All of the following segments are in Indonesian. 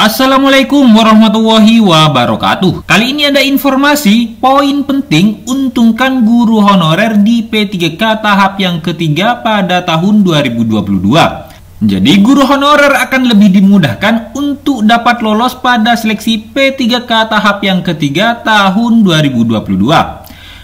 Assalamualaikum warahmatullahi wabarakatuh. Kali ini ada informasi poin penting untungkan guru honorer di P3K tahap yang ketiga pada tahun 2022. Jadi guru honorer akan lebih dimudahkan untuk dapat lolos pada seleksi P3K tahap yang ketiga tahun 2022.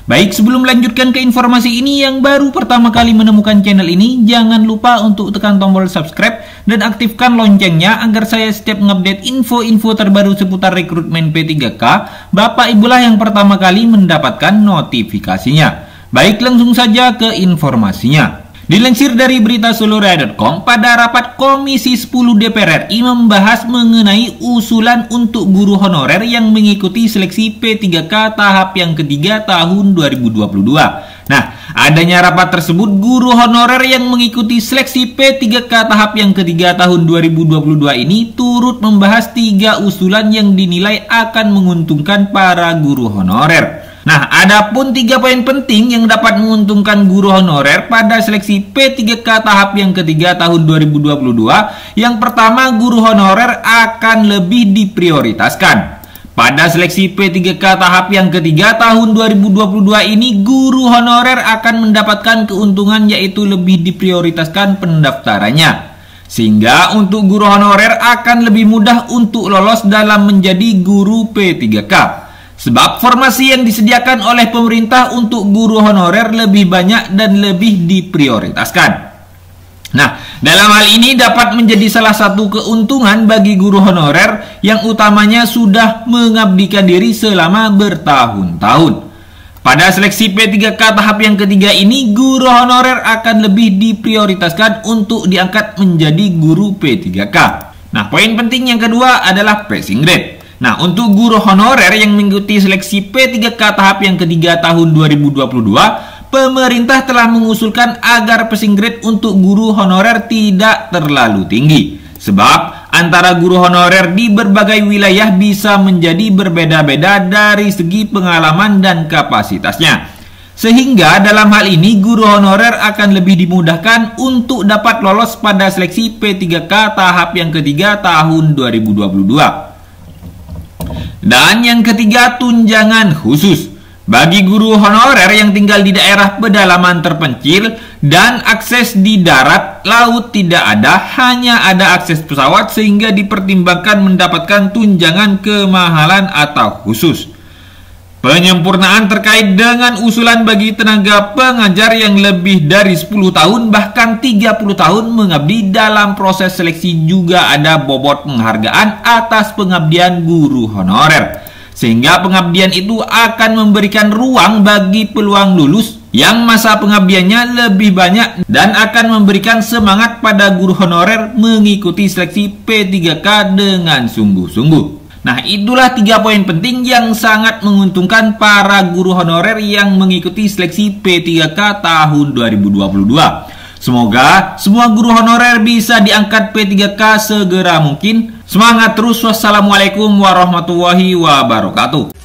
Baik, sebelum melanjutkan ke informasi ini, yang baru pertama kali menemukan channel ini, jangan lupa untuk tekan tombol subscribe dan aktifkan loncengnya agar saya setiap mengupdate info-info terbaru seputar rekrutmen P3K, Bapak Ibulah yang pertama kali mendapatkan notifikasinya. Baik, langsung saja ke informasinya. Dilansir dari berita Seluruh.com, pada rapat Komisi 10 DPR RI membahas mengenai usulan untuk guru honorer yang mengikuti seleksi P3K tahap yang ketiga tahun 2022. Nah, adanya rapat tersebut, guru honorer yang mengikuti seleksi P3K tahap yang ketiga tahun 2022 ini turut membahas 3 usulan yang dinilai akan menguntungkan para guru honorer. Nah, adapun 3 poin penting yang dapat menguntungkan guru honorer pada seleksi P3K tahap yang ketiga tahun 2022. Yang pertama, guru honorer akan lebih diprioritaskan. Pada seleksi P3K tahap yang ketiga tahun 2022 ini, guru honorer akan mendapatkan keuntungan yaitu lebih diprioritaskan pendaftarannya. Sehingga untuk guru honorer akan lebih mudah untuk lolos dalam menjadi guru P3K. Sebab formasi yang disediakan oleh pemerintah untuk guru honorer lebih banyak dan lebih diprioritaskan. Nah, dalam hal ini dapat menjadi salah satu keuntungan bagi guru honorer yang utamanya sudah mengabdikan diri selama bertahun-tahun. Pada seleksi P3K tahap yang ketiga ini, guru honorer akan lebih diprioritaskan untuk diangkat menjadi guru P3K. Nah, poin penting yang kedua adalah passing grade. Nah, untuk guru honorer yang mengikuti seleksi P3K tahap yang ketiga tahun 2022, pemerintah telah mengusulkan agar passing grade untuk guru honorer tidak terlalu tinggi. Sebab antara guru honorer di berbagai wilayah bisa menjadi berbeda-beda dari segi pengalaman dan kapasitasnya. Sehingga dalam hal ini guru honorer akan lebih dimudahkan untuk dapat lolos pada seleksi P3K tahap yang ketiga tahun 2022. Dan yang ketiga, tunjangan khusus. Bagi guru honorer yang tinggal di daerah pedalaman terpencil dan akses di darat, laut tidak ada, hanya ada akses pesawat sehingga dipertimbangkan mendapatkan tunjangan kemahalan atau khusus. Penyempurnaan terkait dengan usulan bagi tenaga pengajar yang lebih dari 10 tahun bahkan 30 tahun mengabdi dalam proses seleksi juga ada bobot penghargaan atas pengabdian guru honorer. Sehingga pengabdian itu akan memberikan ruang bagi peluang lulus yang masa pengabdiannya lebih banyak dan akan memberikan semangat pada guru honorer mengikuti seleksi P3K dengan sungguh-sungguh. Nah, itulah 3 poin penting yang sangat menguntungkan para guru honorer yang mengikuti seleksi P3K tahun 2022. Semoga semua guru honorer bisa diangkat P3K segera mungkin. Semangat terus. Wassalamualaikum warahmatullahi wabarakatuh.